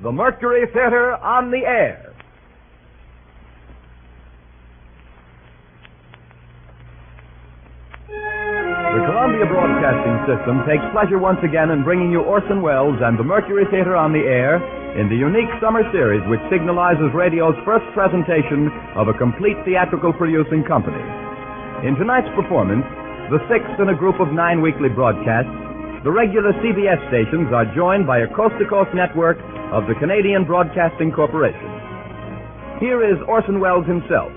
The Mercury Theater on the air. The Columbia Broadcasting System takes pleasure once again in bringing you Orson Welles and the Mercury Theater on the air in the unique summer series which signalizes radio's first presentation of a complete theatrical producing company. In tonight's performance, the sixth in a group of 9 weekly broadcasts, the regular CBS stations are joined by a coast-to-coast network of the Canadian Broadcasting Corporation. Here is Orson Welles himself,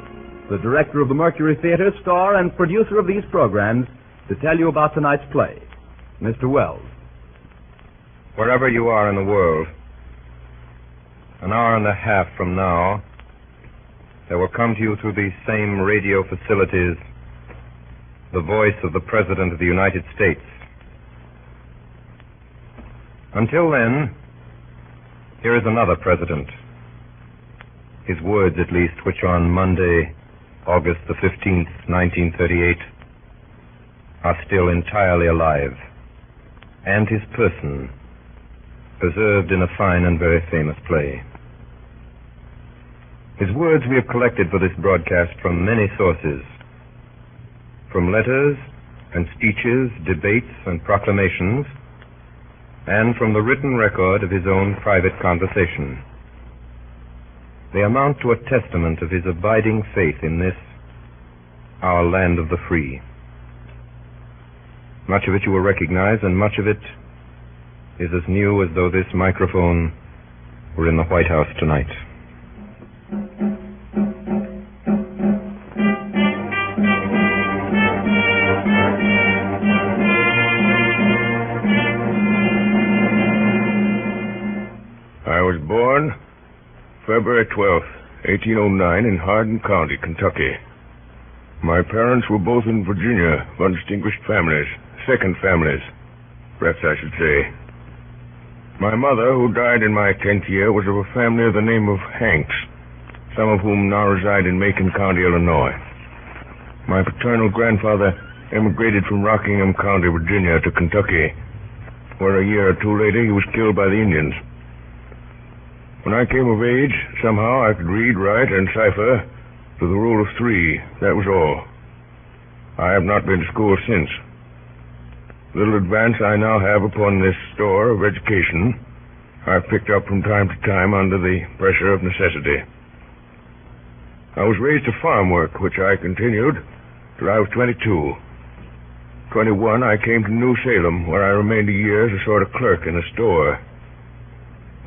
the director of the Mercury Theater, star and producer of these programs, to tell you about tonight's play. Mr. Welles. Wherever you are in the world, an hour and a half from now, there will come to you through these same radio facilities the voice of the President of the United States. Until then, here is another president. His words, at least, which on Monday, August the 15th, 1938, are still entirely alive, and his person preserved in a fine and very famous play. His words we have collected for this broadcast from many sources, from letters and speeches, debates and proclamations, and from the written record of his own private conversation. They amount to a testament of his abiding faith in this, our land of the free. Much of it you will recognize, and much of it is as new as though this microphone were in the White House tonight. I was born February 12th, 1809, in Hardin County, Kentucky. My parents were both in Virginia, of undistinguished families, second families, perhaps I should say. My mother, who died in my 10th year, was of a family of the name of Hanks, some of whom now reside in Macon County, Illinois. My paternal grandfather emigrated from Rockingham County, Virginia, to Kentucky, where a year or two later he was killed by the Indians. When I came of age, somehow I could read, write, and cipher to the rule of 3. That was all. I have not been to school since. The little advance I now have upon this store of education I've picked up from time to time under the pressure of necessity. I was raised to farm work, which I continued till I was 22. 21, I came to New Salem, where I remained a year as a sort of clerk in a store.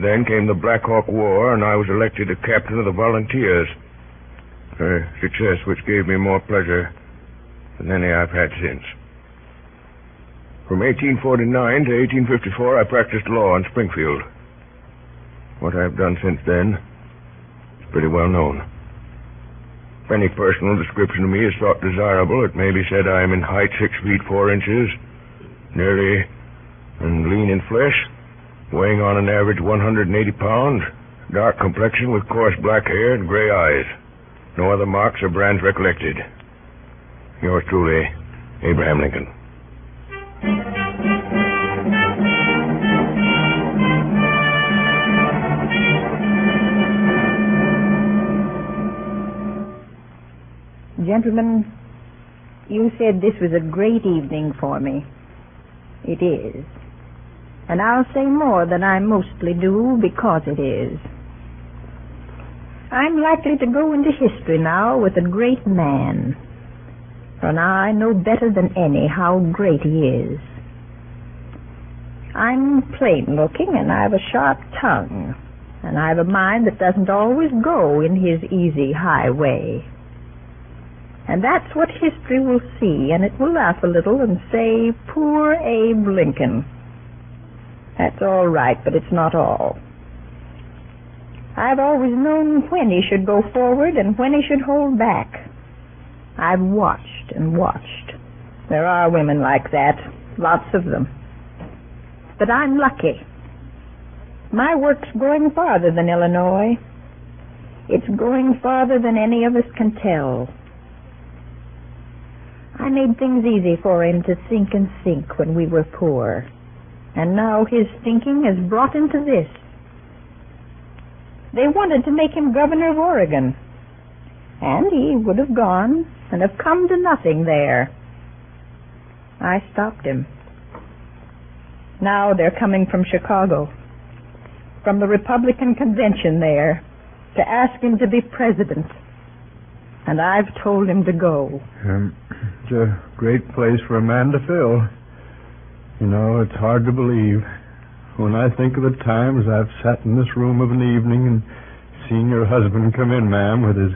Then came the Black Hawk War, and I was elected a captain of the volunteers, a success which gave me more pleasure than any I've had since. From 1849 to 1854, I practiced law in Springfield. What I've done since then is pretty well known. If any personal description of me is thought desirable, it may be said I am in height 6 feet 4 inches, nearly and lean in flesh, weighing on an average 180 pounds, dark complexion with coarse black hair and gray eyes. No other marks or brands recollected. Yours truly, Abraham Lincoln. Gentlemen, you said this was a great evening for me. It is. And I'll say more than I mostly do because it is. I'm likely to go into history now with a great man, for now I know better than any how great he is. I'm plain looking, and I've a sharp tongue, and I've a mind that doesn't always go in his easy high way. And that's what history will see, and it will laugh a little and say, "Poor Abe Lincoln." That's all right, but it's not all. I've always known when he should go forward and when he should hold back. I've watched and watched. There are women like that, lots of them. But I'm lucky. My work's going farther than Illinois. It's going farther than any of us can tell. I made things easy for him to think and sink when we were poor. And now his thinking has brought him to this. They wanted to make him governor of Oregon. And he would have gone and have come to nothing there. I stopped him. Now they're coming from Chicago, from the Republican convention there, to ask him to be president. And I've told him to go. It's a great place for a man to fill. You know, it's hard to believe. When I think of the times I've sat in this room of an evening and seen your husband come in, ma'am, with his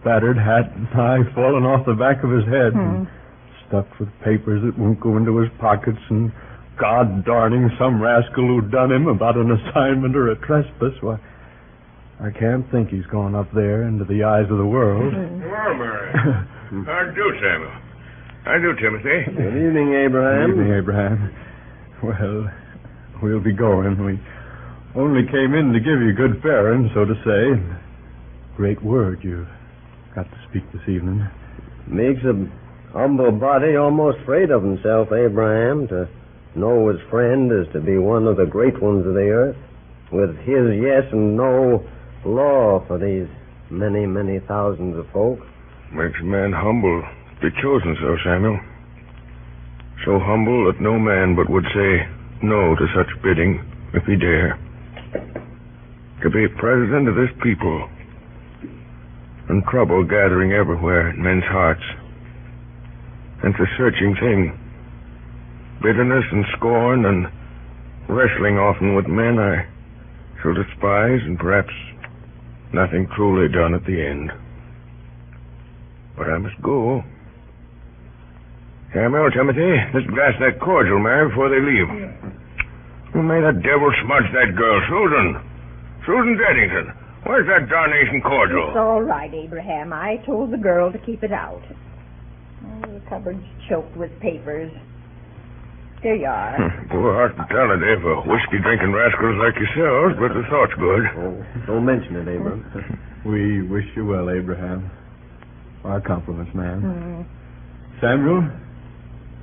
battered hat and tie falling off the back of his head and stuffed with papers that won't go into his pockets, and God darning some rascal who done him about an assignment or a trespass, why, I can't think he's gone up there into the eyes of the world. Well, Mary. How do, Samuel? How do, Timothy? Good evening, Abraham. Good evening, Abraham. Well, we'll be going. We only came in to give you good faring, so to say. Great word you've got to speak this evening. Makes a humble body almost afraid of himself, Abraham, to know his friend is to be one of the great ones of the earth, with his yes and no law for these many, many thousands of folk. Makes a man humble to be chosen so, Samuel. So humble that no man but would say no to such bidding if he dare. To be president of this people, and trouble gathering everywhere in men's hearts. And it's a searching thing. Bitterness and scorn and wrestling often with men I shall despise, and perhaps nothing truly done at the end. But I must go. Samuel, Timothy, this glass of that cordial, Mary, before they leave. Who may the devil smudge that girl? Susan Deddington. Where's that darnation cordial? It's all right, Abraham. I told the girl to keep it out. Oh, the cupboard's choked with papers. Here you are. Poor hospitality for whiskey-drinking rascals like yourselves, but the thought's good. Oh, don't mention it, Abraham. We wish you well, Abraham. Our compliments, ma'am. Samuel,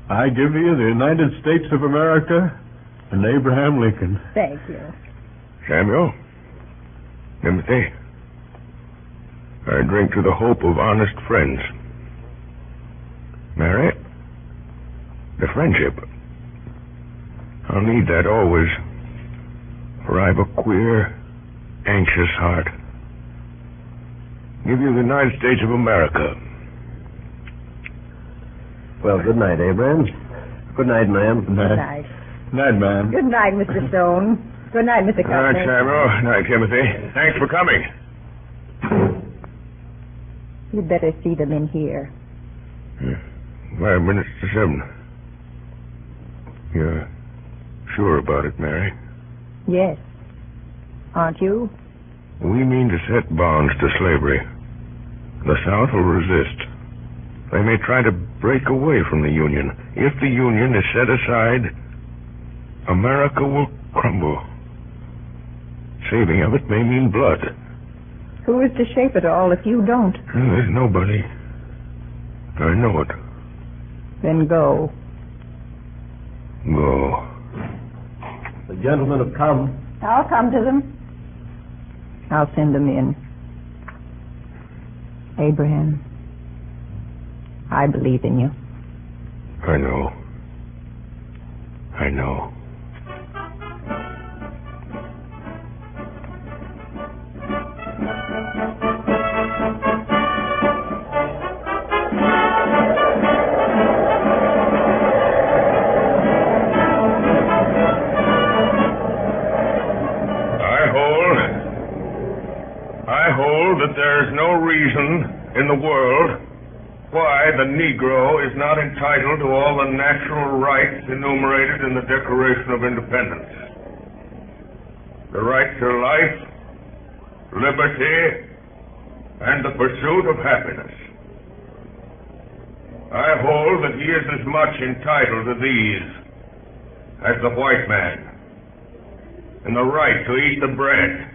I give you the United States of America and Abraham Lincoln. Thank you. Samuel, Timothy, I drink to the hope of honest friends. Mary, the friendship. I'll need that always, for I've a queer, anxious heart. Give you the United States of America. Well, good night, Abraham. Good night, ma'am. Good night. Night, ma'am. Good night, Mr. Stone. Good night, Mr. Good night, Cuthbert. Samuel. Good night, Timothy. Thanks for coming. You'd better see them in here. 5 minutes to 7. You're sure about it, Mary? Yes. Aren't you? We mean to set bonds to slavery. The South will resist. They may try to break away from the Union. If the Union is set aside, America will crumble. Saving of it may mean blood. Who is to shape it all if you don't? There's nobody. I know it. Then go. Go. The gentlemen have come. I'll come to them. I'll send them in. Abraham, I believe in you. I know. I know. I hold that there is no reason in the world why the Negro is not entitled to all the natural rights enumerated in the Declaration of Independence. The right to life, liberty, and the pursuit of happiness. I hold that he is as much entitled to these as the white man, and the right to eat the bread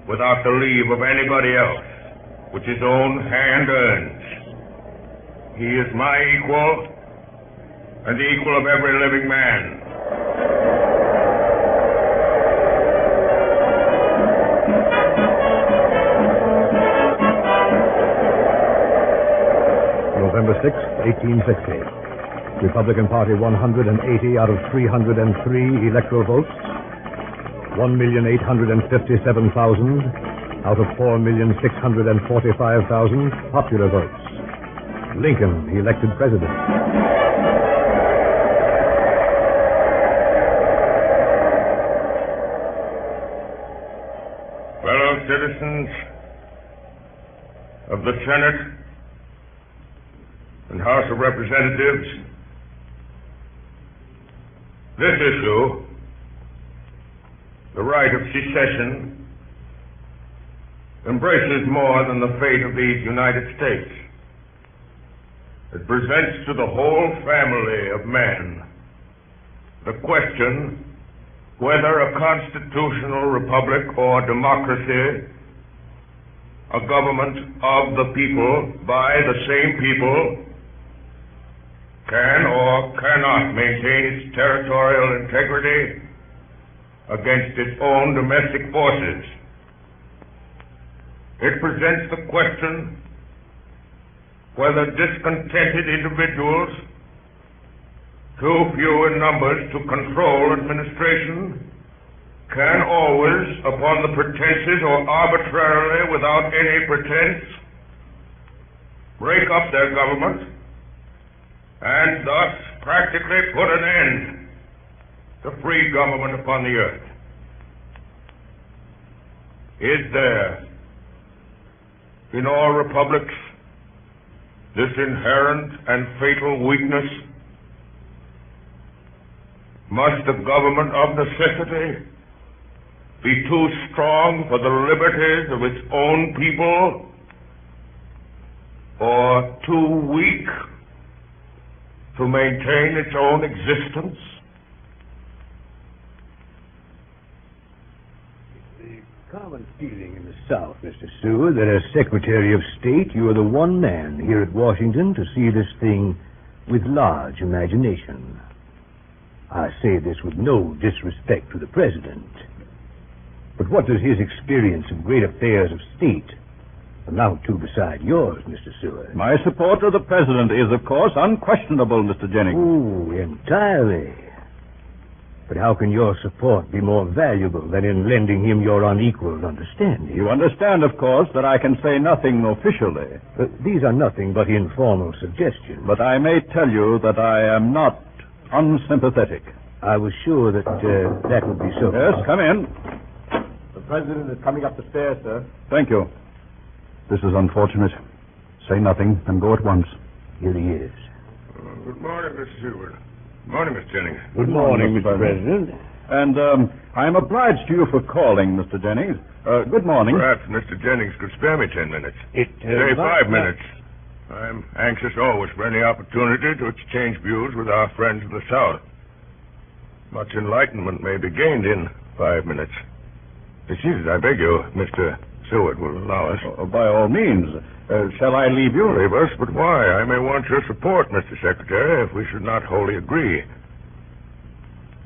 without the leave of anybody else, which his own hand earns. He is my equal, and the equal of every living man. 1860. Republican Party 180 out of 303 electoral votes. 1,857,000 out of 4,645,000 popular votes. Lincoln elected president. Fellow citizens of the Senate and House of Representatives, this issue, the right of secession, embraces more than the fate of these United States. It presents to the whole family of men the question whether a constitutional republic or democracy, a government of the people, by the same people, can or cannot maintain its territorial integrity against its own domestic forces. It presents the question whether discontented individuals, too few in numbers to control administration, can always, upon the pretenses or arbitrarily without any pretense, break up their government and thus practically put an end to free government upon the earth. Is there, in all republics, this inherent and fatal weakness? Must the government of necessity be too strong for the liberties of its own people, or too weak to maintain its own existence? The common feeling in the South, Mr. Seward, that as Secretary of State, you are the one man here at Washington to see this thing with large imagination. I say this with no disrespect to the President. But what does his experience of great affairs of state amount to beside yours, Mr. Seward? My support of the President is, of course, unquestionable, Mr. Jennings. Oh, entirely. But how can your support be more valuable than in lending him your unequaled understanding? You understand, of course, that I can say nothing officially. These are nothing but informal suggestions. But I may tell you that I am not unsympathetic. I was sure that that would be so. Yes, come in. The President is coming up the stairs, sir. Thank you. This is unfortunate. Say nothing and go at once. Here he is. Good morning, Mr. Seward. Good morning, Miss Jennings. Good morning, Mr. President. And I am obliged to you for calling, Mr. Jennings. Good morning. Perhaps Mr. Jennings could spare me 10 minutes. Say 5 minutes. I'm anxious always for any opportunity to exchange views with our friends of the South. Much enlightenment may be gained in 5 minutes. Excuse, I beg you, Mr. Seward will allow us. By all means. Shall I leave you? Leave us, but why? I may want your support, Mr. Secretary, if we should not wholly agree.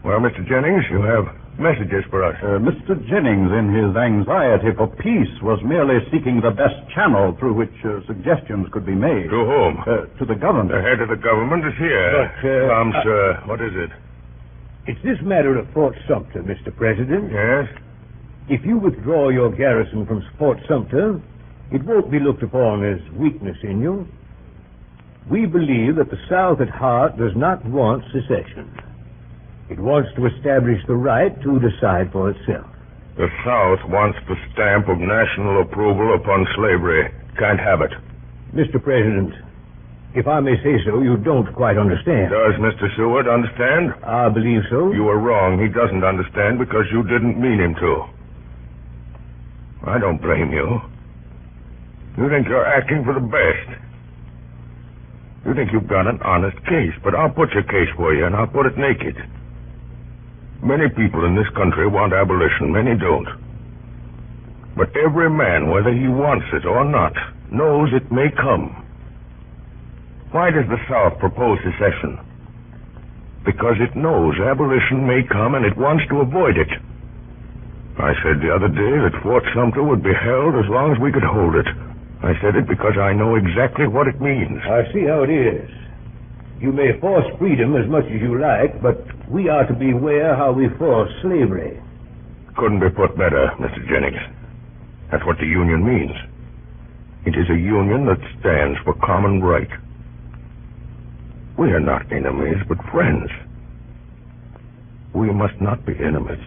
Well, Mr. Jennings, you have messages for us. Mr. Jennings, in his anxiety for peace, was merely seeking the best channel through which suggestions could be made. To whom? To the government. The head of the government is here. But, Come, sir. What is it? It's this matter of Fort Sumter, Mr. President. Yes? If you withdraw your garrison from Fort Sumter, it won't be looked upon as weakness in you. We believe that the South at heart does not want secession. It wants to establish the right to decide for itself. The South wants the stamp of national approval upon slavery. Can't have it. Mr. President, if I may say so, you don't quite understand. Does Mr. Seward understand? I believe so. You were wrong. He doesn't understand because you didn't mean him to. I don't blame you. You think you're acting for the best. You think you've got an honest case, but I'll put your case for you, and I'll put it naked. Many people in this country want abolition, many don't. But every man, whether he wants it or not, knows it may come. Why does the South propose secession? Because it knows abolition may come and it wants to avoid it. I said the other day that Fort Sumter would be held as long as we could hold it. I said it because I know exactly what it means. I see how it is. You may force freedom as much as you like, but we are to beware how we force slavery. Couldn't be put better, Mr. Jennings. That's what the Union means. It is a union that stands for common right. We are not enemies, but friends. We must not be enemies.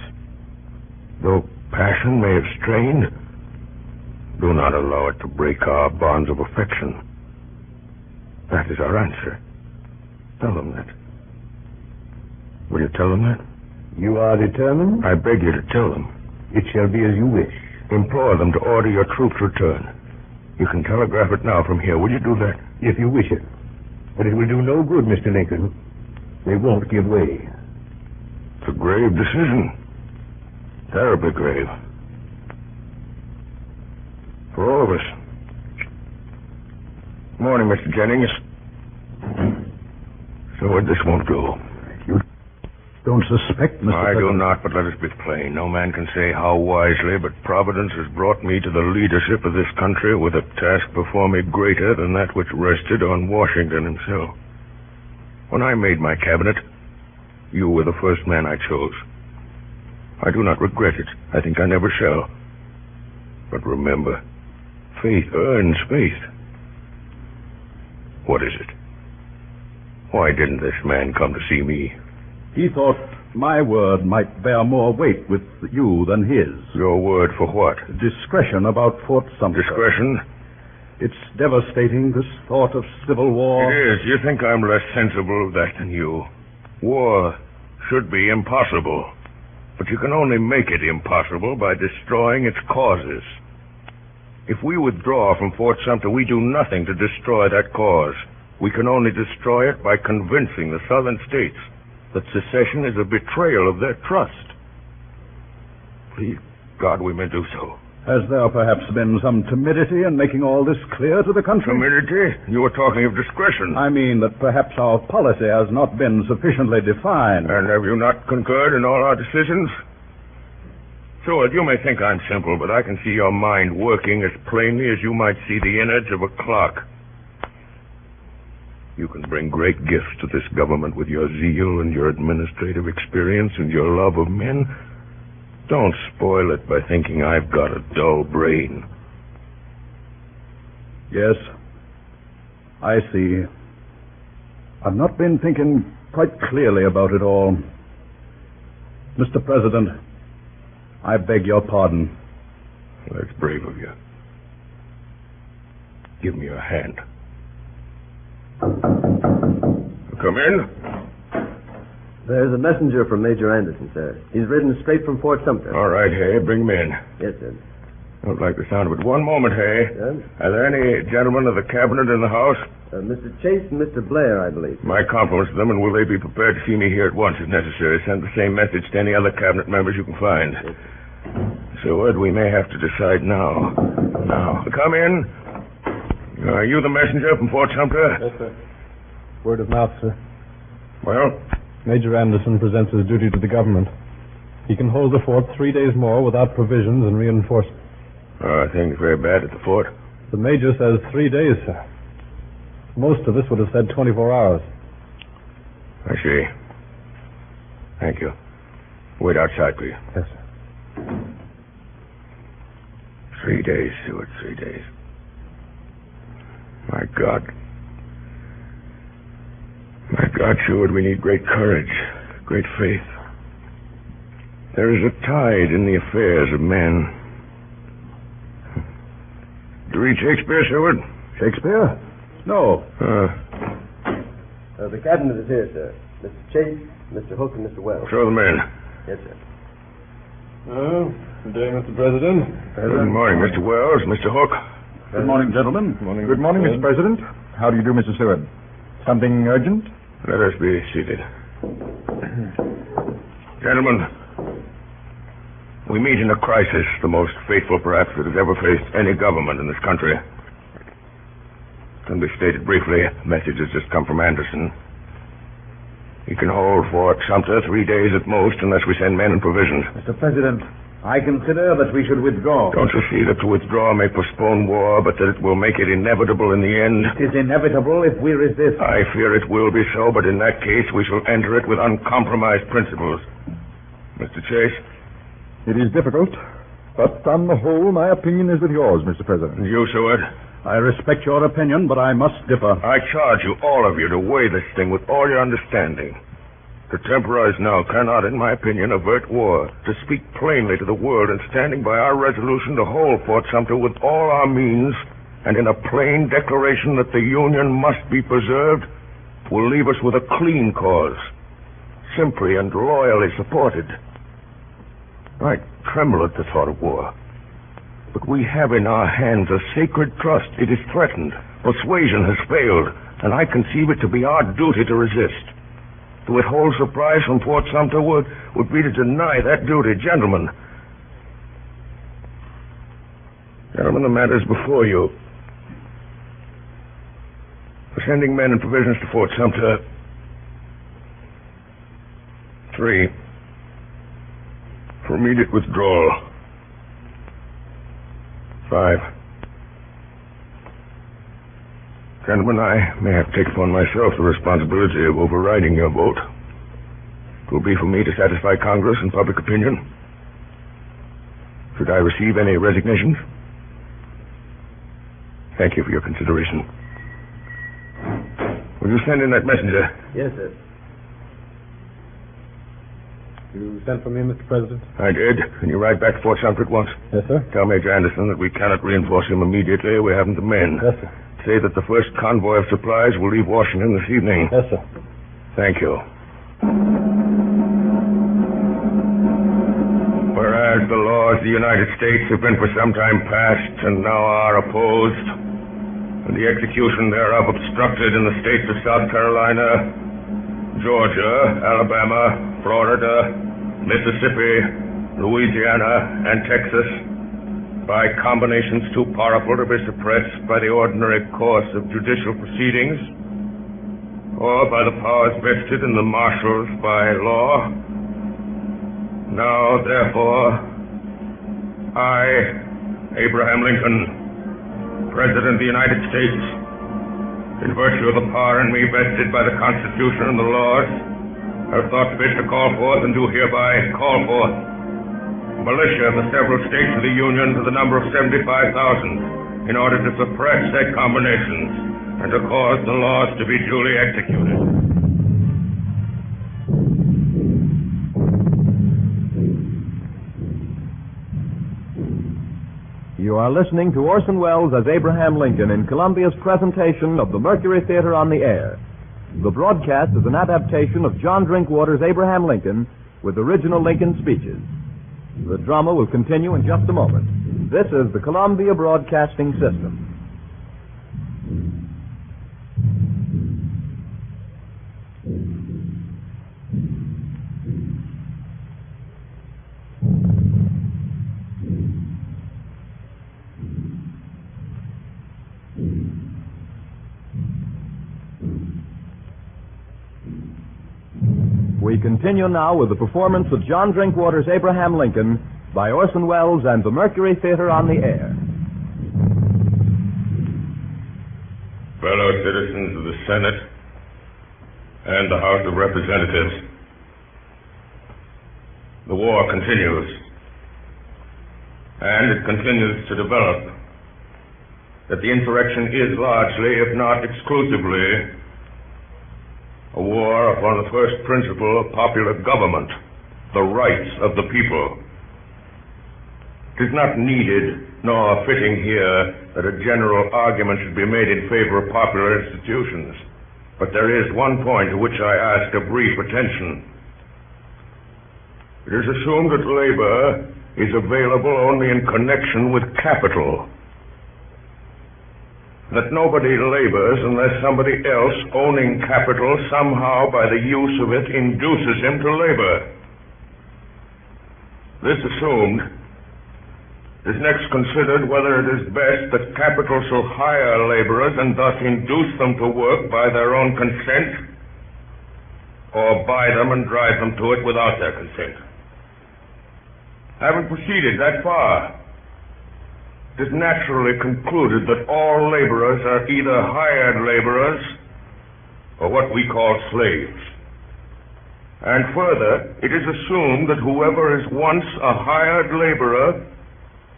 Though passion may have strained, do not allow it to break our bonds of affection. That is our answer. Tell them that. Will you tell them that? You are determined? I beg you to tell them. It shall be as you wish. Implore them to order your troops' return. You can telegraph it now from here. Will you do that? If you wish it. But it will do no good, Mr. Lincoln. They won't give way. It's a grave decision. Terribly grave. For all of us. Morning, Mr. Jennings. So this won't do. You don't suspect, Mr. I do President. not, but let us be plain. No man can say how wisely, but Providence has brought me to the leadership of this country with a task before me greater than that which rested on Washington himself. When I made my cabinet, you were the first man I chose. I do not regret it. I think I never shall. But remember, faith earns faith. What is it? Why didn't this man come to see me? He thought my word might bear more weight with you than his. Your word for what? Discretion about Fort Sumter. Discretion? It's devastating, this thought of civil war. It is. You think I'm less sensible of that than you. War should be impossible. But you can only make it impossible by destroying its causes. If we withdraw from Fort Sumter, we do nothing to destroy that cause. We can only destroy it by convincing the southern states that secession is a betrayal of their trust. Please, God, we may do so. Has there perhaps been some timidity in making all this clear to the country? Timidity? You were talking of discretion. I mean that perhaps our policy has not been sufficiently defined. And have you not concurred in all our decisions? Seward, you may think I'm simple, but I can see your mind working as plainly as you might see the innards of a clock. You can bring great gifts to this government with your zeal and your administrative experience and your love of men. Don't spoil it by thinking I've got a dull brain. Yes, I see. I've not been thinking quite clearly about it all. Mr. President, I beg your pardon. That's brave of you. Give me your hand. Come in. There's a messenger from Major Anderson, sir. He's ridden straight from Fort Sumter. All right, Hay, bring him in. Yes, sir. Don't like the sound of it. One moment, Hay. Yes? Are there any gentlemen of the cabinet in the house? Mr. Chase and Mr. Blair, I believe. My compliments to them, and will they be prepared to see me here at once if necessary? Send the same message to any other cabinet members you can find. Yes. Seward, we may have to decide now. Now, come in. Are you the messenger from Fort Sumter? Yes, sir. Word of mouth, sir. Well? Major Anderson presents his duty to the government. He can hold the fort 3 days more without provisions and reinforcements. Things very bad at the fort. The major says 3 days, sir. Most of us would have said 24 hours. I see. Thank you. Wait outside, please. Yes, sir. 3 days, Seward, 3 days. My God. My God, Seward, we need great courage, great faith. There is a tide in the affairs of men. Do you read Shakespeare, Seward? Shakespeare? No. The cabinet is here, sir. Mr. Chase, Mr. Hook, and Mr. Wells. Show them in. Yes, sir. Good day, Mr. President. Good morning, Mr. Wells, Mr. Hook. Good morning, gentlemen. Morning. Good morning, Mr. President. How do you do, Mr. Seward? Something urgent? Let us be seated. Gentlemen, we meet in a crisis, the most fateful perhaps that has ever faced any government in this country. Can be stated briefly. A message has just come from Anderson. He can hold Fort Sumter 3 days at most unless we send men and provisions. Mr. President, I consider that we should withdraw. Don't you see that to withdraw may postpone war, but that it will make it inevitable in the end? It is inevitable if we resist. I fear it will be so, but in that case we shall enter it with uncompromised principles. Mr. Chase? It is difficult, but on the whole, my opinion is with yours, Mr. President. And you, Seward? I respect your opinion, but I must differ. I charge you, all of you, to weigh this thing with all your understanding. To temporize now cannot, in my opinion, avert war. To speak plainly to the world and standing by our resolution to hold Fort Sumter with all our means and in a plain declaration that the Union must be preserved will leave us with a clean cause, simply and loyally supported. I tremble at the thought of war. But we have in our hands a sacred trust. It is threatened. Persuasion has failed, and I conceive it to be our duty to resist. To withhold supplies from Fort Sumter would be to deny that duty. Gentlemen, the matter is before you. For sending men and provisions to Fort Sumter, 3. For immediate withdrawal, 5. Gentlemen, I may have taken upon myself the responsibility of overriding your vote. It will be for me to satisfy Congress and public opinion. Should I receive any resignations? Thank you for your consideration. Will you send in that messenger? Yes, sir. You sent for me, Mr. President? I did. Can you ride back to Fort Sumter at once? Yes, sir. Tell Major Anderson that we cannot reinforce him immediately. We haven't the men. Yes, sir. Say that the first convoy of supplies will leave Washington this evening. Yes, sir. Thank you. Whereas the laws of the United States have been for some time passed and now are opposed, and the execution thereof obstructed in the states of South Carolina, Georgia, Alabama, Florida, Mississippi, Louisiana, and Texas, by combinations too powerful to be suppressed by the ordinary course of judicial proceedings, or by the powers vested in the marshals by law. Now, therefore, I, Abraham Lincoln, President of the United States, in virtue of the power in me vested by the Constitution and the laws, have thought fit to call forth and do hereby call forth militia of the several states of the Union to the number of 75,000 in order to suppress said combinations and to cause the laws to be duly executed. You are listening to Orson Welles as Abraham Lincoln in Columbia's presentation of the Mercury Theater on the Air. The broadcast is an adaptation of John Drinkwater's Abraham Lincoln with original Lincoln speeches. The drama will continue in just a moment. This is the Columbia Broadcasting System. We continue now with the performance of John Drinkwater's Abraham Lincoln by Orson Welles and the Mercury Theater on the Air. Fellow citizens of the Senate and the House of Representatives, the war continues, and it continues to develop. That the insurrection is largely, if not exclusively, a war upon the first principle of popular government, the rights of the people. It is not needed nor fitting here that a general argument should be made in favor of popular institutions, but there is one point to which I ask a brief attention. It is assumed that labor is available only in connection with capital, that nobody labors unless somebody else owning capital somehow by the use of it induces him to labor. This assumed, it is next considered whether it is best that capital shall hire laborers and thus induce them to work by their own consent, or buy them and drive them to it without their consent. Having proceeded that far, it is naturally concluded that all laborers are either hired laborers or what we call slaves. And further, it is assumed that whoever is once a hired laborer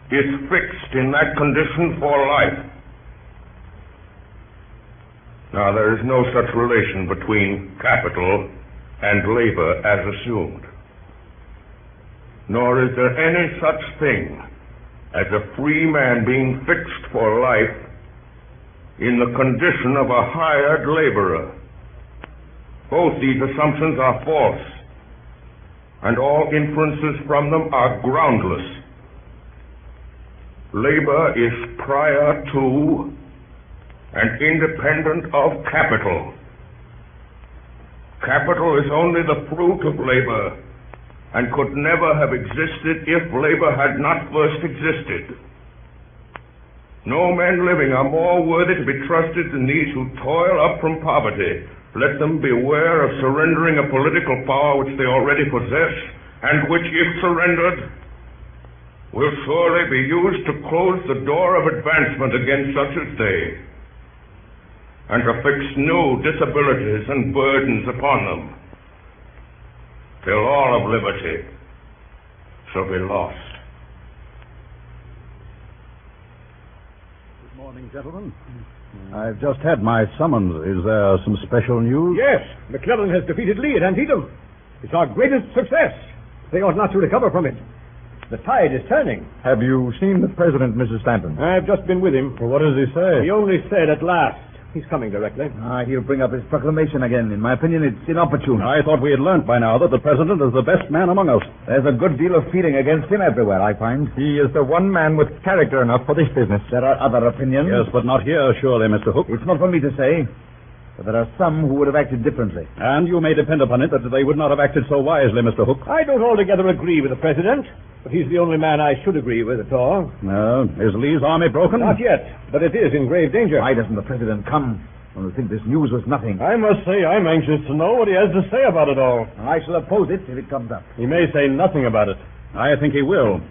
is fixed in that condition for life. Now, there is no such relation between capital and labor as assumed. Nor is there any such thing as a free man being fixed for life in the condition of a hired laborer. Both these assumptions are false, and all inferences from them are groundless. Labor is prior to and independent of capital. Capital is only the fruit of labor, and could never have existed if labor had not first existed. No men living are more worthy to be trusted than these who toil up from poverty. Let them beware of surrendering a political power which they already possess, and which, if surrendered, will surely be used to close the door of advancement against such as they, and to fix new disabilities and burdens upon them, till all of liberty shall be lost. Good morning, gentlemen. I've just had my summons. Is there some special news? Yes, McClellan has defeated Lee at Antietam. It's our greatest success. They ought not to recover from it. The tide is turning. Have you seen the president, Mrs. Stanton? I've just been with him. Well, what does he say? He only said at last. He's coming directly. He'll bring up his proclamation again. In my opinion, it's inopportune. I thought we had learned by now that the president is the best man among us. There's a good deal of feeling against him everywhere, I find. He is the one man with character enough for this business. There are other opinions. Yes, but not here, surely, Mr. Hook. It's not for me to say, but there are some who would have acted differently. And you may depend upon it that they would not have acted so wisely, Mr. Hook. I don't altogether agree with the president, but he's the only man I should agree with at all. No. Is Lee's army broken? Not yet, but it is in grave danger. Why doesn't the president come? I think this news was nothing. I must say I'm anxious to know what he has to say about it all. I shall oppose it if it comes up. He may say nothing about it. I think he will.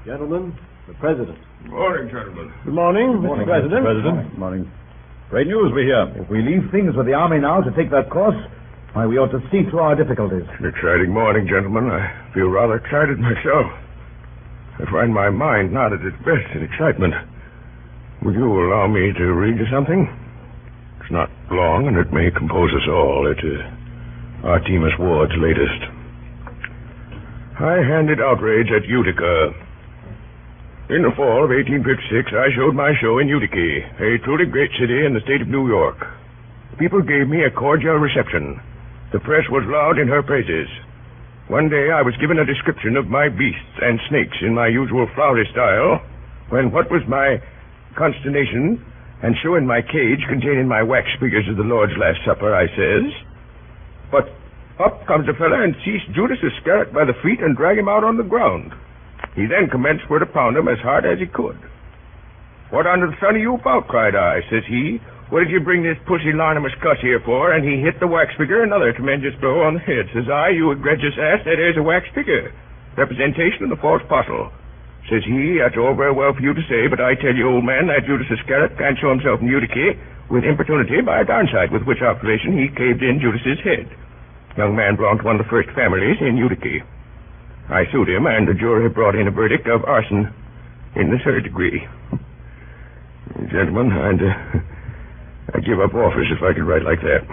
Gentlemen, the president. Good morning, gentlemen. Good morning, Mr. President. Good morning. Great news we hear. If we leave things with the army now to take that course, why, we ought to see through our difficulties. An exciting morning, gentlemen. I feel rather excited myself. I find my mind not at its best in excitement. Will you allow me to read you something? It's not long, and it may compose us all. It is Artemus Ward's latest. High-handed outrage at Utica. In the fall of 1856, I showed my show in Utica, a truly great city in the state of New York. People gave me a cordial reception. The press was loud in her praises. One day I was given a description of my beasts and snakes in my usual flowery style, when what was my consternation, and so in my cage containing my wax figures of the Lord's Last Supper, I says, but up comes a fella and seized Judas Iscariot by the feet and dragged him out on the ground. He then commenced for to pound him as hard as he could. What under the sun are you about? Cried I. Says he, what did you bring this pusillanimous cuss here for? And he hit the wax figure another tremendous blow on the head. Says I, you egregious ass, that is a wax figure, representation of the false apostle. Says he, that's all very well for you to say, but I tell you, old man, that Judas Iscariot can't show himself in Utica with importunity by a downside, with which observation he caved in Judas's head. Young man belonged to one of the first families in Utica. I sued him, and the jury brought in a verdict of arson in the third degree. Gentlemen, I'd give up office if I could write like that.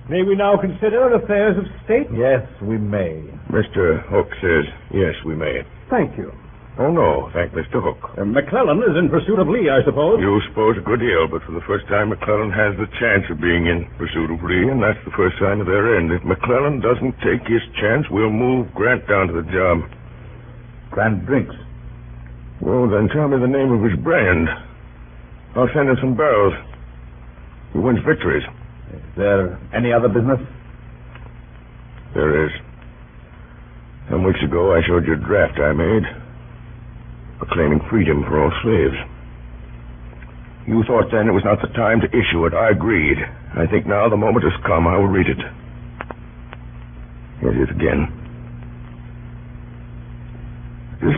May we now consider affairs of state? Yes, we may. Mr. Hook says, yes, we may. Thank you. Oh, no, thank Mr. Hook. McClellan is in pursuit of Lee, I suppose. You suppose a good deal, but for the first time, McClellan has the chance of being in pursuit of Lee, and that's the first sign of their end. If McClellan doesn't take his chance, we'll move Grant down to the job. Grant drinks. Well, then tell me the name of his brand. I'll send him some barrels. He wins victories. Is there any other business? There is. Some weeks ago, I showed you a draft I made, proclaiming freedom for all slaves. You thought then it was not the time to issue it. I agreed. I think now the moment has come. I will read it. Here it is again.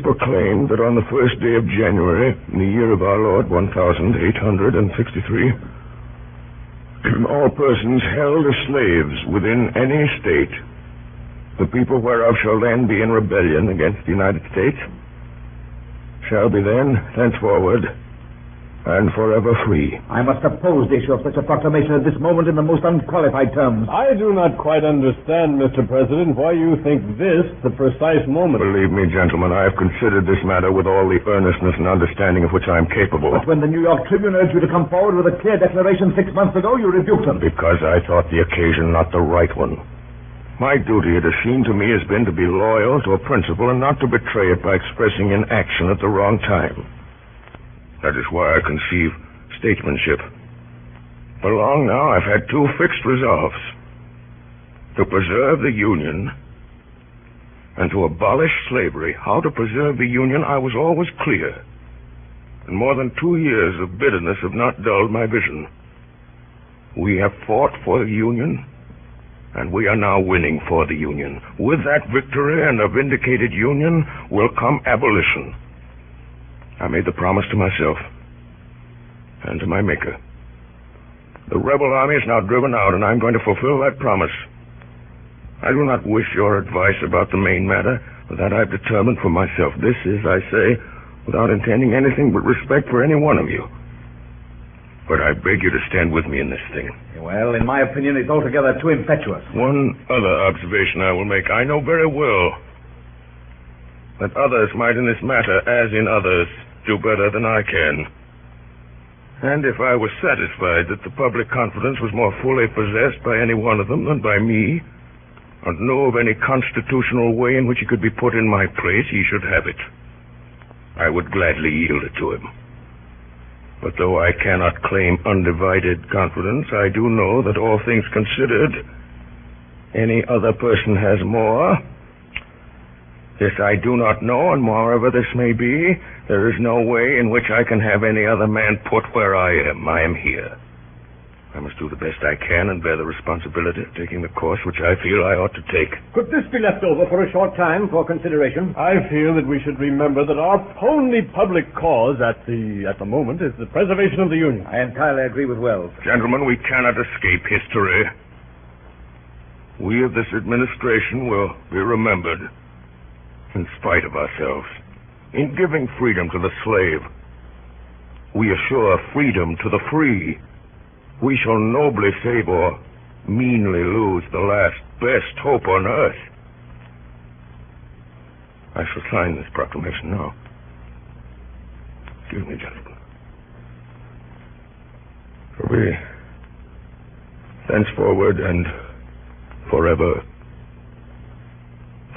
proclaimed that on the first day of January, in the year of our Lord 1863, all persons held as slaves within any state, the people whereof shall then be in rebellion against the United States, shall be then, thenceforward, and forever free. I must oppose the issue of such a proclamation at this moment in the most unqualified terms. I do not quite understand, Mr. President, why you think this the precise moment. Believe me, gentlemen, I have considered this matter with all the earnestness and understanding of which I am capable. But when the New York Tribune urged you to come forward with a clear declaration 6 months ago, you rebuked them. Because I thought the occasion not the right one. My duty, it has seemed to me, has been to be loyal to a principle and not to betray it by expressing in action at the wrong time. That is why I conceive statesmanship. For long now, I've had two fixed resolves: to preserve the Union and to abolish slavery. How to preserve the Union, I was always clear. And more than 2 years of bitterness have not dulled my vision. We have fought for the Union, and we are now winning for the Union. With that victory and a vindicated Union will come abolition. I made the promise to myself and to my Maker. The rebel army is now driven out, and I'm going to fulfill that promise. I do not wish your advice about the main matter, but that I've determined for myself. This is, I say, without intending anything but respect for any one of you. But I beg you to stand with me in this thing. Well, in my opinion, it's altogether too impetuous. One other observation I will make. I know very well that others might in this matter, as in others, do better than I can. And if I was satisfied that the public confidence was more fully possessed by any one of them than by me, and knew of any constitutional way in which he could be put in my place, he should have it. I would gladly yield it to him. But though I cannot claim undivided confidence, I do know that all things considered, any other person has more. This I do not know, and moreover this may be, there is no way in which I can have any other man put where I am. I am here. I must do the best I can and bear the responsibility of taking the course which I feel I ought to take. Could this be left over for a short time for consideration? I feel that we should remember that our only public cause at the moment is the preservation of the Union. I entirely agree with Wells. Gentlemen, we cannot escape history. We of this administration will be remembered in spite of ourselves. In giving freedom to the slave, we assure freedom to the free. We shall nobly save or meanly lose the last best hope on earth. I shall sign this proclamation now. Excuse me, gentlemen. For we, thenceforward and forever,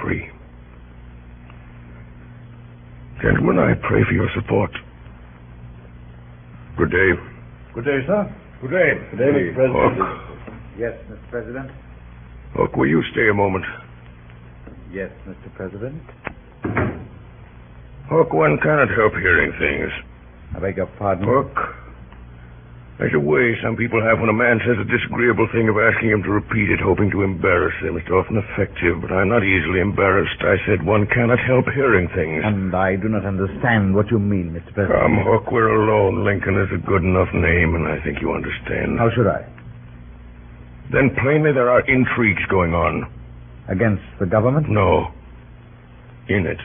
free. Gentlemen, I pray for your support. Good day. Good day, sir. Good day. Good day, Mr. President. Hook. Yes, Mr. President. Hook, will you stay a moment? Yes, Mr. President. Hook, one cannot help hearing things. I beg your pardon? Hook, there's a way some people have when a man says a disagreeable thing of asking him to repeat it, hoping to embarrass him. It's often effective, but I'm not easily embarrassed. I said one cannot help hearing things. And I do not understand what you mean, Mr. President. Come, Hook, we're alone. Lincoln is a good enough name, and I think you understand. How should I? Then plainly there are intrigues going on. Against the government? No. In it.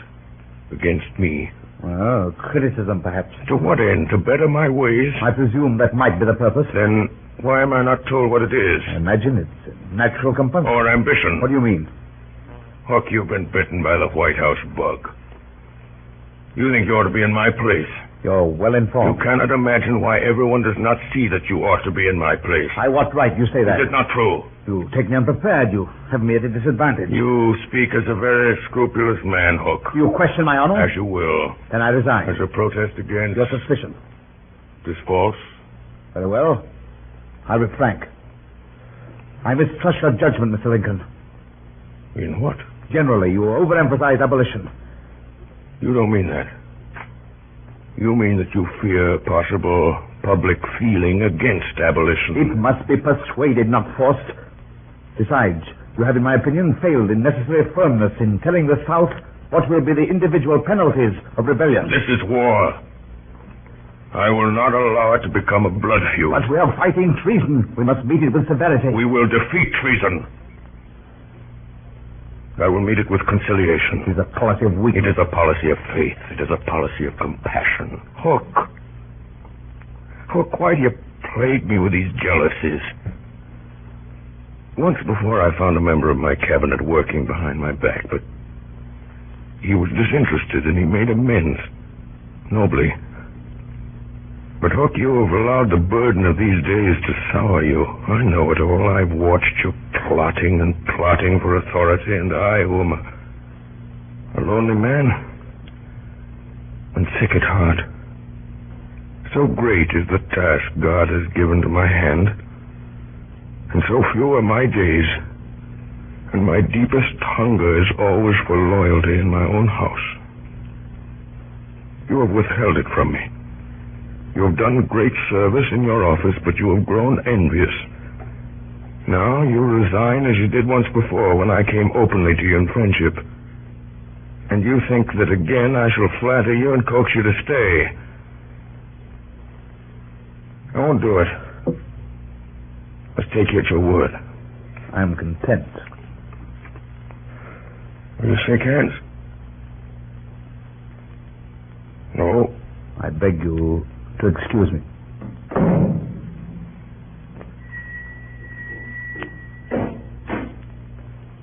Against me. Well, criticism, perhaps. To what end? To better my ways? I presume that might be the purpose. Then why am I not told what it is? I imagine it's natural compulsion. Or ambition? What do you mean? Hook, you've been bitten by the White House bug. You think you ought to be in my place. You're well You informed. cannot imagine why everyone does not see that you ought to be in my place. By what right you say that? Is it not true? You take me unprepared. You have me at a disadvantage. You speak as a very scrupulous man, Hook. You question my honor? As you will. Then I resign. As a protest against Your suspicion. this false. Very well. I'll be frank. I mistrust your judgment, Mr. Lincoln. In what? Generally, you overemphasize abolition. You don't mean that. You mean that you fear possible public feeling against abolition. It must be persuaded, not forced. Besides, you have, in my opinion, failed in necessary firmness in telling the South What will be the individual penalties of rebellion? This is war. I will not allow it to become a blood feud. But we are fighting treason. We must meet it with severity. We will defeat treason. I will meet it with conciliation. It is a policy of weakness. It is a policy of faith. It is a policy of compassion. Hook, why do you plague me with these jealousies? Once before I found a member of my cabinet working behind my back, but he was disinterested and he made amends. Nobly. But Hook, you have allowed the burden of these days to sour you. I know it all. I've watched you plotting and plotting for authority, and I, who am a lonely man and sick at heart. So great is the task God has given to my hand, and so few are my days, and my deepest hunger is always for loyalty in my own house. You have withheld it from me. You have done great service in your office, but you have grown envious. Now you resign as you did once before when I came openly to you in friendship. And you think that again I shall flatter you and coax you to stay. I won't do it. Let's take you at your word. I'm content. Will you shake hands? No. I beg you to excuse me.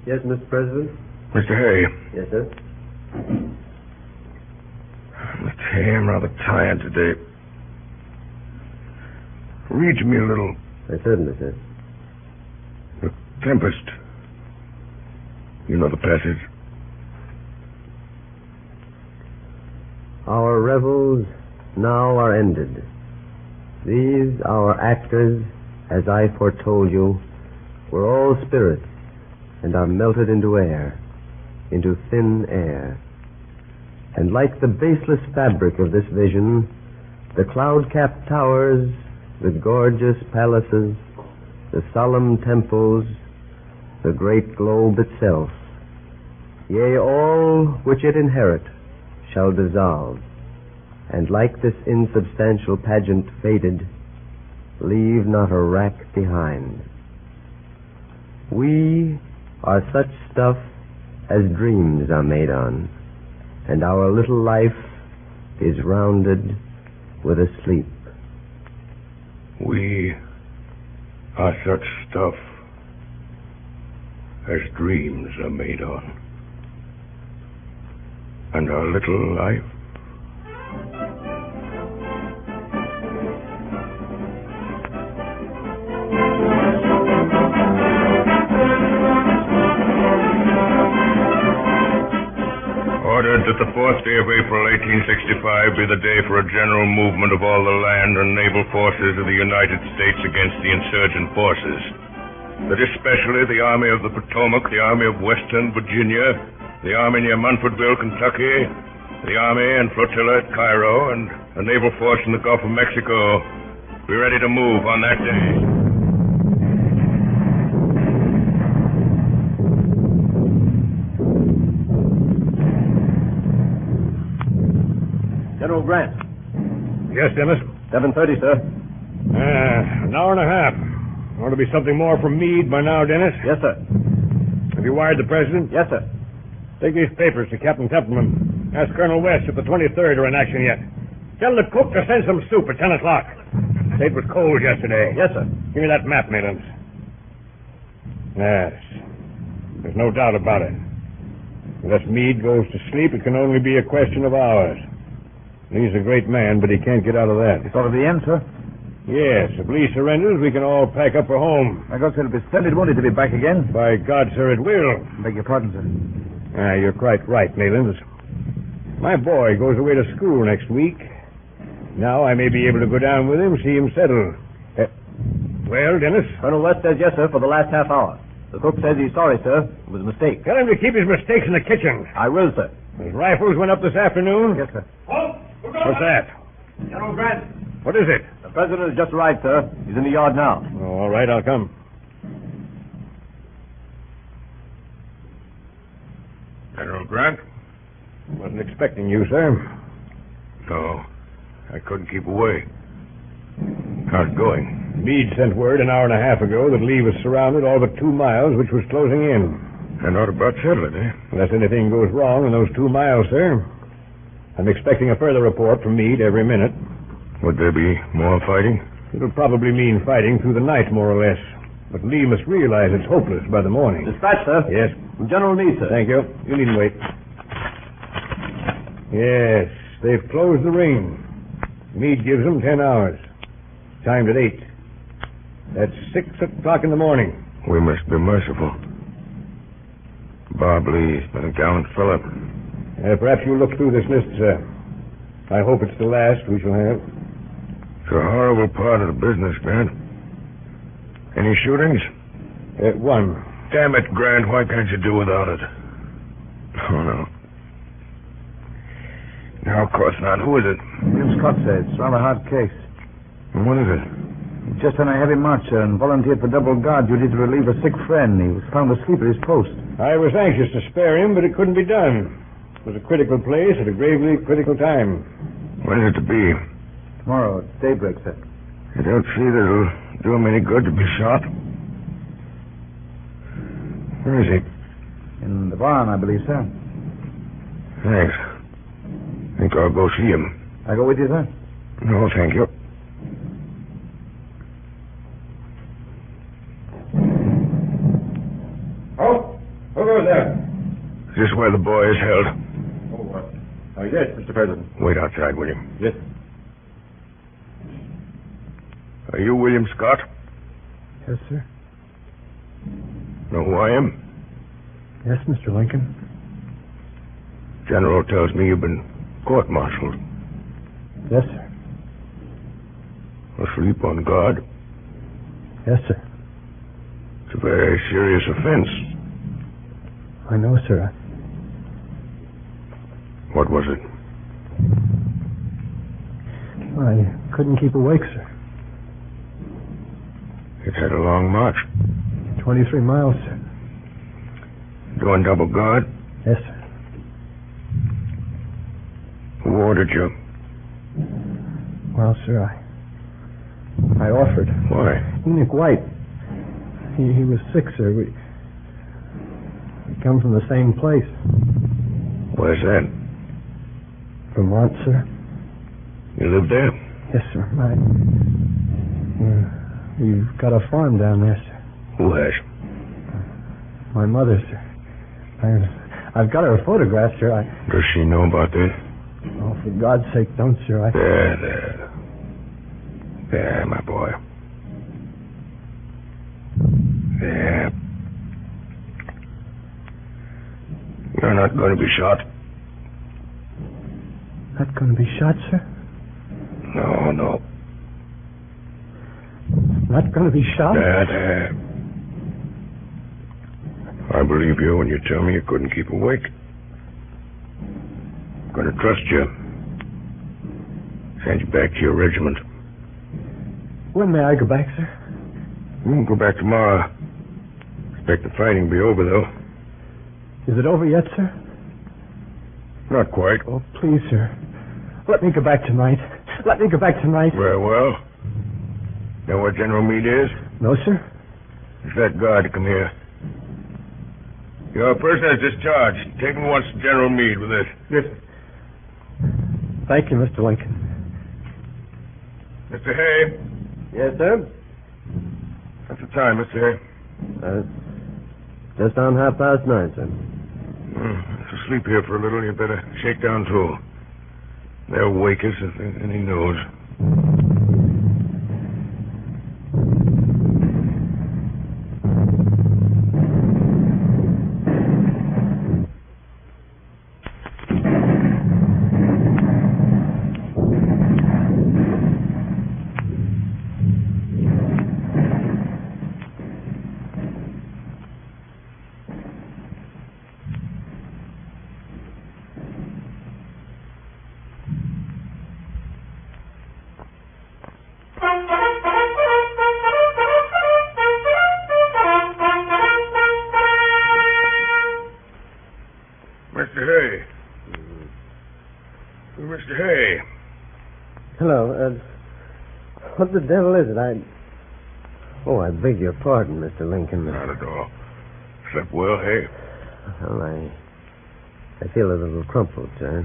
Yes, Mr. President? Mr. Hay. Yes, sir? Mr. Hay, I'm rather tired today. Read to me a little. Certainly, sir. The Tempest. You know the passage. Our revels now are ended. These, our actors, as I foretold you, were all spirits, and are melted into air, into thin air. And like the baseless fabric of this vision, the cloud-capped towers, the gorgeous palaces, the solemn temples, the great globe itself, yea, all which it inherit, shall dissolve, and like this insubstantial pageant faded, leave not a rack behind. We are such stuff as dreams are made on, and our little life is rounded with a sleep. We are such stuff as dreams are made on, and our little life ordered that the 4th day of April, 1865, be the day for a general movement of all the land and naval forces of the United States against the insurgent forces. That especially the Army of the Potomac, the Army of Western Virginia, the Army near Munfordville, Kentucky, the Army and flotilla at Cairo, and a naval force in the Gulf of Mexico be ready to move on that day. General Grant. Yes, Dennis? 7:30, sir. An hour and a half. Ought to be something more from Meade by now, Dennis. Yes, sir. Have you wired the president? Yes, sir. Take these papers to Captain Templeman. Ask Colonel West if the 23rd are in action yet. Tell the cook to send some soup at 10 o'clock. Say it was cold yesterday. Yes, sir. Give me that map, Maylands. Yes. There's no doubt about it. Unless Meade goes to sleep, it can only be a question of hours. He's a great man, but he can't get out of that. It's already the end, sir. Yes, if Lee surrenders, we can all pack up for home. I guess it'll be splendid, won't it, to be back again? By God, sir, it will. Beg your pardon, sir. You're quite right, Maylands. My boy goes away to school next week. Now I may be able to go down with him, see him settle. Well, Dennis? Colonel West says yes, sir, for the last half hour. The cook says he's sorry, sir. It was a mistake. Tell him to keep his mistakes in the kitchen. I will, sir. His rifles went up this afternoon. Yes, sir. What's that? General Grant. What is it? The president has just arrived, sir. He's in the yard now. Oh, all right, I'll come. General Grant? expecting you, sir. No, I couldn't keep away. How's it going? Meade sent word an hour and a half ago that Lee was surrounded all but 2 miles, which was closing in. And not about settled, eh? Unless anything goes wrong in those 2 miles, sir. I'm expecting a further report from Meade every minute. Would there be more fighting? It'll probably mean fighting through the night, more or less. But Lee must realize it's hopeless by the morning. Dispatch, sir. Yes. General Meade, sir. Thank you. You needn't wait. Yes, they've closed the ring. Meade gives them 10 hours. Timed at 8. That's 6 o'clock in the morning. We must be merciful. Bob Lee's been a gallant fellow. Perhaps you'll look through this list, sir. I hope it's the last we shall have. It's a horrible part of the business, Grant. Any shootings? 1. Damn it, Grant, why can't you do without it? Oh, no. No, of course not. Who is it? Jim Scott said it's rather a hard case. And what is it? He's just on a heavy march, sir, and volunteered for double guard duty to relieve a sick friend. He was found asleep at his post. I was anxious to spare him, but it couldn't be done. It was a critical place at a gravely critical time. When is it to be? Tomorrow at daybreak, sir. I don't see that it'll do him any good to be shot. Where is he? In the barn, I believe, sir. Thanks. Think I'll go see him. I go with you, sir? No, thank you. Oh, who goes there? Is this where the boy is held? Yes, Mr. President. Wait outside, will you? Yes. Are you William Scott? Yes, sir. Know who I am? Yes, Mr. Lincoln. General tells me you've been court-martialed. Yes, sir. Asleep on guard. Yes, sir. It's a very serious offense. I know, sir. What was it? I couldn't keep awake, sir. It had a long march. 23 miles, sir. Doing double guard? Yes, sir. Who ordered you? Well, sir, I offered. Why? Enoch White. He was sick, sir. We come from the same place. Where's that? Vermont, sir. You live there? Yes, sir. We've got a farm down there, sir. Who has? My mother, sir. I've got her photograph, sir. Does she know about this? Oh, for God's sake, don't, sir. There. There, my boy. There. You're not going to be shot. Not going to be shot, sir? No. Not going to be shot? There. I believe you when you tell me you couldn't keep awake. I'm going to trust you. Send you back to your regiment. When may I go back, sir? You can go back tomorrow. Expect the fighting to be over, though. Is it over yet, sir? Not quite. Oh, please, sir. Let me go back tonight. Let me go back tonight. Very well. Know where General Meade is? No, sir. It's that guard to come here. Your prisoner is discharged. Take him once to General Meade with this. Yes. Thank you, Mr. Lincoln. Mr. Hay. Yes, sir? What's the time, Mr. Hay? Just on 9:30, sir. If sleep here for a little, you better shake down too. They'll wake us if any knows. Hello. What the devil is it? I beg your pardon, Mr. Lincoln. Not at all. Slept well, hey? Well, I feel a little crumpled, sir.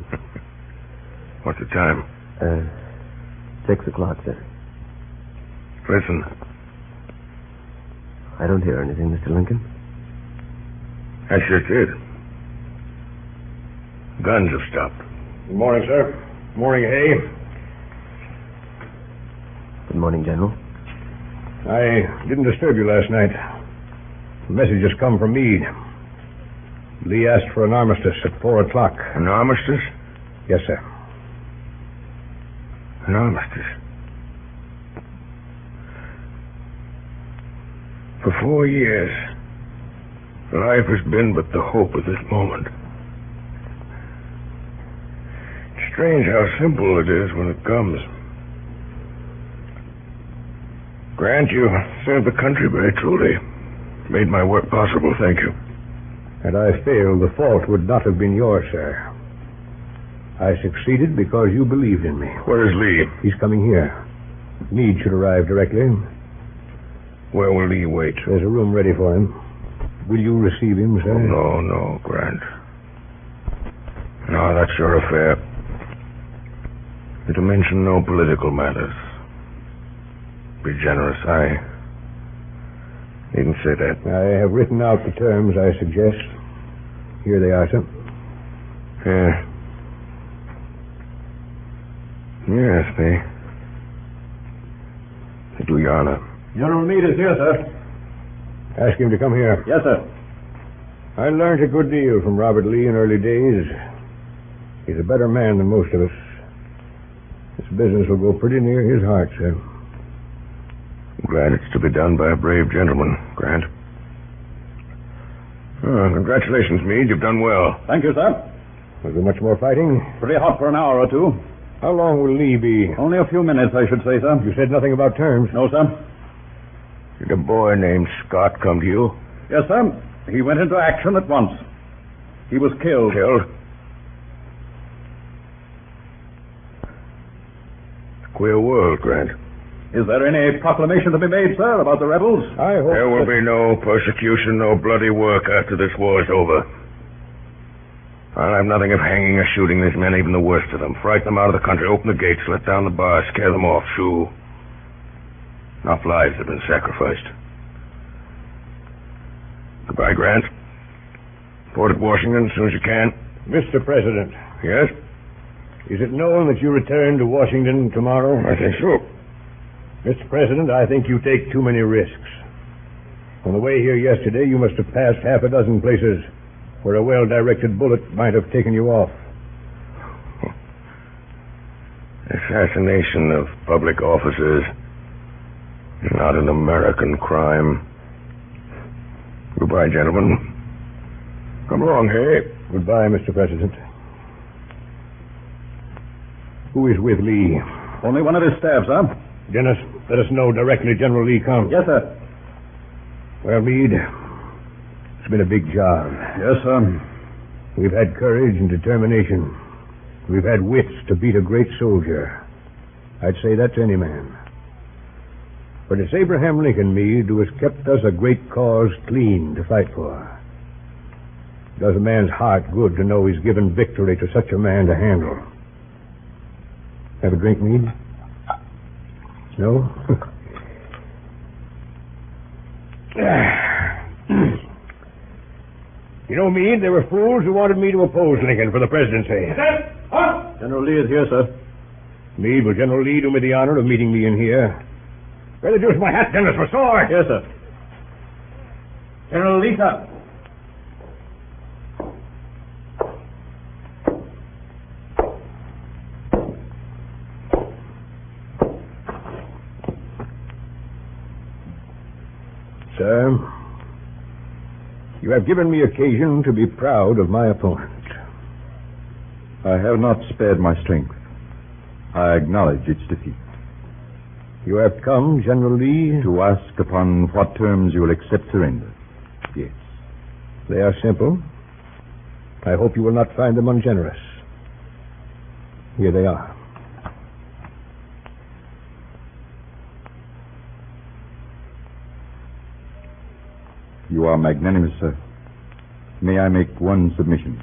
What's the time? 6 o'clock, sir. Listen. I don't hear anything, Mr. Lincoln. I sure did. Guns have stopped. Good morning, sir. Morning, Hay. Good morning, General. I didn't disturb you last night. A message has come from Meade. Lee asked for an armistice at 4 o'clock. An armistice? Yes, sir. An armistice? For 4 years, life has been but the hope of this moment. It's strange how simple it is when it comes. Grant, you served the country very truly. Made my work possible, thank you. Had I failed, the fault would not have been yours, sir. I succeeded because you believed in me. Where is Lee? He's coming here. Meade should arrive directly. Where will Lee wait? There's a room ready for him. Will you receive him, sir? Oh, no, Grant. No, that's your affair. To mention no political matters. Be generous. I needn't say that. I have written out the terms I suggest. Here they are, sir. Yes, they do you honor. General Meade is here, sir. Ask him to come here. Yes, sir. I learned a good deal from Robert Lee in early days. He's a better man than most of us. This business will go pretty near his heart, sir. I'm glad it's to be done by a brave gentleman, Grant. Oh, congratulations, Meade. You've done well. Thank you, sir. Was there much more fighting? Pretty hot for an hour or two. How long will Lee be? Only a few minutes, I should say, sir. You said nothing about terms. No, sir. Did a boy named Scott come to you? Yes, sir. He went into action at once. He was killed. Killed? It's a queer world, Grant. Is there any proclamation to be made, sir, about the rebels? I hope there will be no persecution, no bloody work after this war is over. I'll have nothing of hanging or shooting these men, even the worst of them. Frighten them out of the country, open the gates, let down the bars, scare them off, shoo. Enough lives have been sacrificed. Goodbye, Grant. Report at Washington as soon as you can. Mr. President. Yes? Is it known that you return to Washington tomorrow? I think so. Mr. President, I think you take too many risks. On the way here yesterday, you must have passed half a dozen places where a well-directed bullet might have taken you off. Assassination of public officers is not an American crime. Goodbye, gentlemen. Come along, Hay. Goodbye, Mr. President. Who is with Lee? Only one of his staff, sir. Dennis, let us know directly General Lee comes. Yes, sir. Well, Meade, it's been a big job. Yes, sir. We've had courage and determination. We've had wits to beat a great soldier. I'd say that to any man. But it's Abraham Lincoln, Meade, who has kept us a great cause clean to fight for. It does a man's heart good to know he's given victory to such a man to handle. Have a drink, Meade? No? You know, Meade, there were fools who wanted me to oppose Lincoln for the presidency. General Lee is here, sir. Meade, will General Lee do me the honor of meeting me in here? Where the deuce my hat, Dennis, my sword? Yes, sir. General Lee, sir. Sir, you have given me occasion to be proud of my opponent. I have not spared my strength. I acknowledge its defeat. You have come, General Lee, to ask upon what terms you will accept surrender. Yes. They are simple. I hope you will not find them ungenerous. Here they are. You are magnanimous, sir. May I make one submission?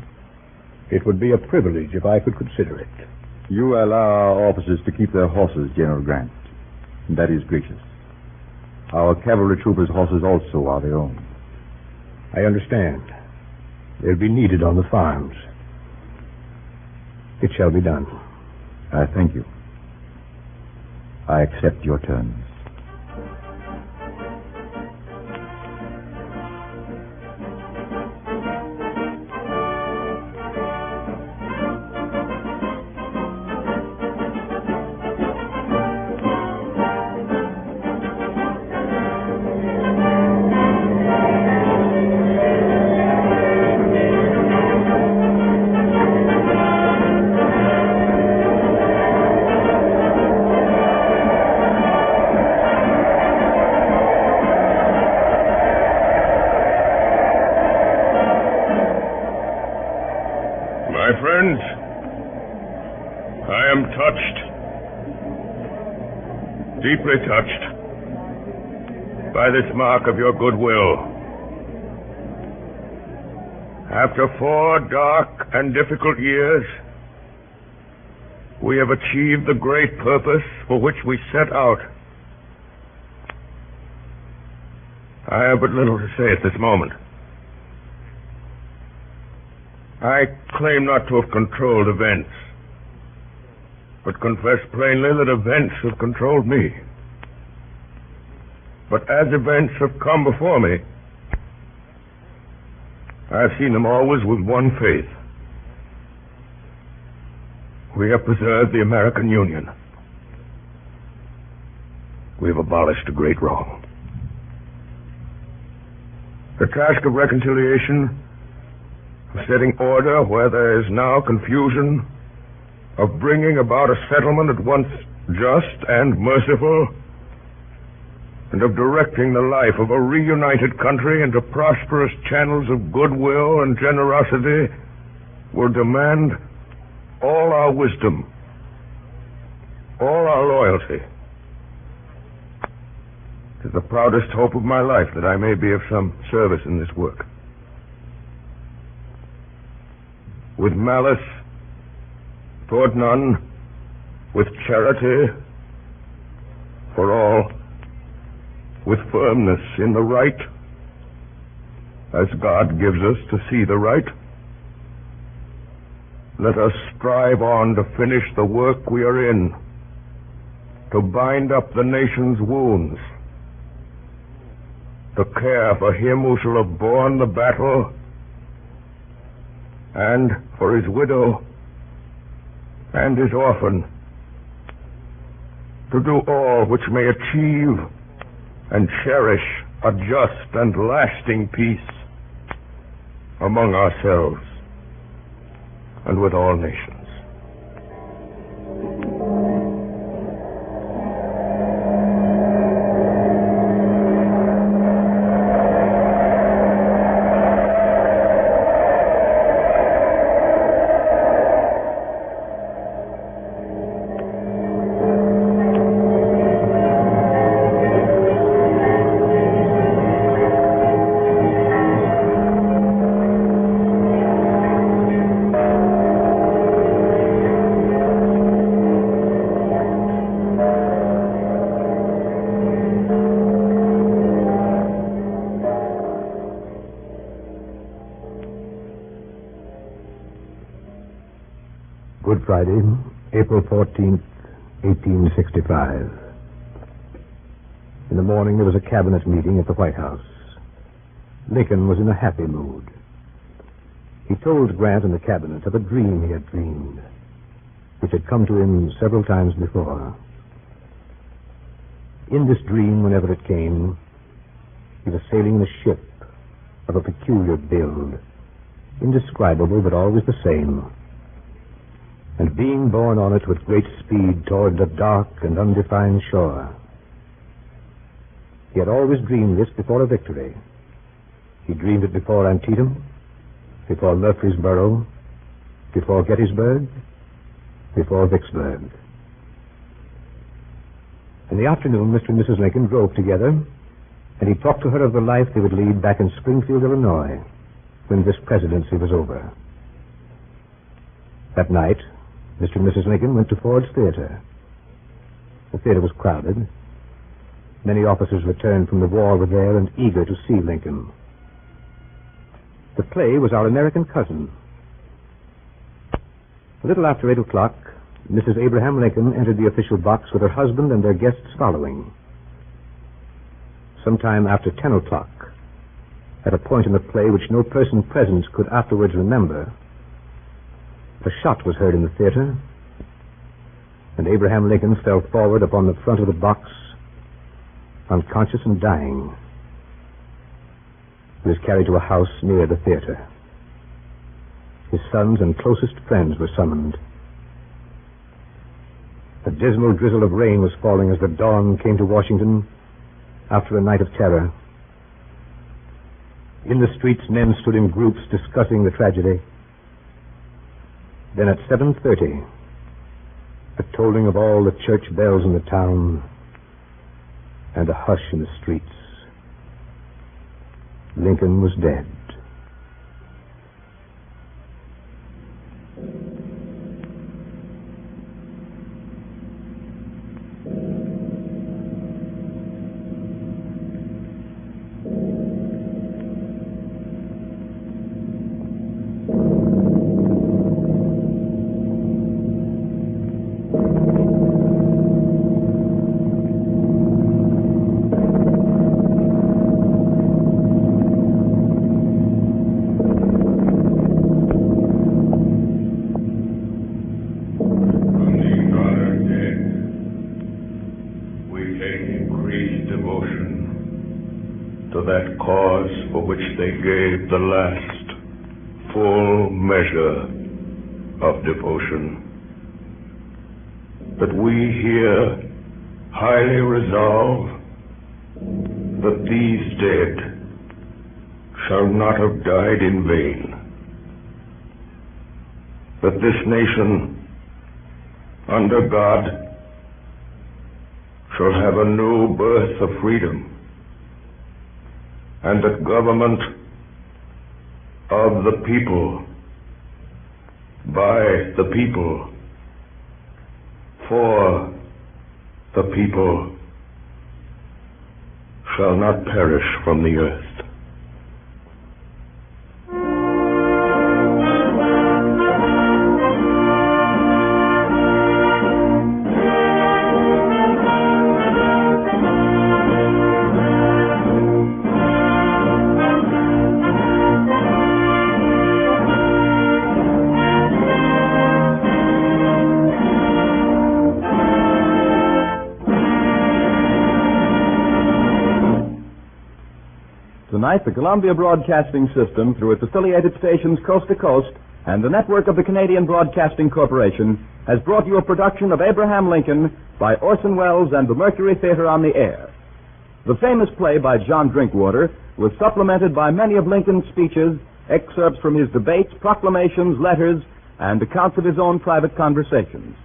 It would be a privilege if I could consider it. You allow our officers to keep their horses, General Grant. That is gracious. Our cavalry troopers' horses also are their own. I understand. They'll be needed on the farms. It shall be done. I thank you. I accept your terms. My friends, I am touched, deeply touched, by this mark of your goodwill. After 4 dark and difficult years, we have achieved the great purpose for which we set out. I have but little to say at this moment. I claim not to have controlled events, but confess plainly that events have controlled me. But as events have come before me, I have seen them always with one faith. We have preserved the American Union. We have abolished a great wrong. The task of reconciliation, of setting order where there is now confusion, of bringing about a settlement at once just and merciful, and of directing the life of a reunited country into prosperous channels of goodwill and generosity, will demand all our wisdom, all our loyalty. It is the proudest hope of my life that I may be of some service in this work. With malice toward none, with charity for all, with firmness in the right, as God gives us to see the right, let us strive on to finish the work we are in, to bind up the nation's wounds, to care for him who shall have borne the battle, and for his widow and his orphan, to do all which may achieve and cherish a just and lasting peace among ourselves and with all nations. Good Friday, April 14th, 1865. In the morning, there was a cabinet meeting at the White House. Lincoln was in a happy mood. He told Grant and the cabinet of a dream he had dreamed, which had come to him several times before. In this dream, whenever it came, he was sailing in a ship of a peculiar build, indescribable but always the same, and being borne on it with great speed toward a dark and undefined shore. He had always dreamed this before a victory. He dreamed it before Antietam, before Murfreesboro, before Gettysburg, before Vicksburg. In the afternoon, Mr. and Mrs. Lincoln drove together and he talked to her of the life they would lead back in Springfield, Illinois, when this presidency was over. That night, Mr. and Mrs. Lincoln went to Ford's Theater. The theater was crowded. Many officers returned from the war were there and eager to see Lincoln. The play was Our American Cousin. A little after 8 o'clock, Mrs. Abraham Lincoln entered the official box with her husband and their guests following. Sometime after 10 o'clock, at a point in the play which no person present could afterwards remember, a shot was heard in the theater, and Abraham Lincoln fell forward upon the front of the box, unconscious and dying. He was carried to a house near the theater. His sons and closest friends were summoned. A dismal drizzle of rain was falling as the dawn came to Washington after a night of terror. In the streets, men stood in groups discussing the tragedy. Then at 7:30, the tolling of all the church bells in the town and a hush in the streets. Lincoln was dead. To that cause for which they gave the last full measure of devotion, that we here highly resolve that these dead shall not have died in vain, that this nation under God shall have a new birth of freedom, and that government of the people, by the people, for the people, shall not perish from the earth. Tonight, the Columbia Broadcasting System, through its affiliated stations coast to coast, and the network of the Canadian Broadcasting Corporation, has brought you a production of Abraham Lincoln by Orson Welles and the Mercury Theater on the Air. The famous play by John Drinkwater was supplemented by many of Lincoln's speeches, excerpts from his debates, proclamations, letters, and accounts of his own private conversations.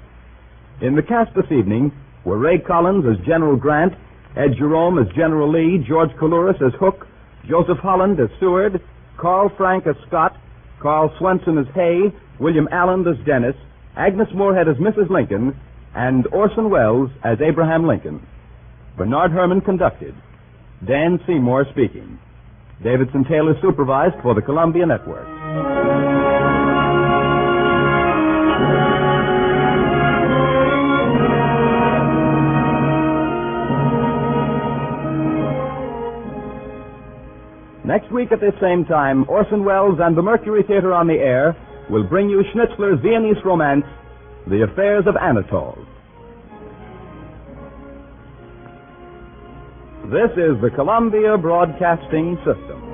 In the cast this evening were Ray Collins as General Grant, Ed Jerome as General Lee, George Coulouris as Hook, Joseph Holland as Seward, Carl Frank as Scott, Carl Swenson as Hay, William Allen as Dennis, Agnes Moorehead as Mrs. Lincoln, and Orson Welles as Abraham Lincoln. Bernard Herrmann conducted. Dan Seymour speaking. Davidson Taylor supervised for the Columbia Network. Next week at this same time, Orson Welles and the Mercury Theater on the Air will bring you Schnitzler's Viennese romance, The Affairs of Anatole. This is the Columbia Broadcasting System.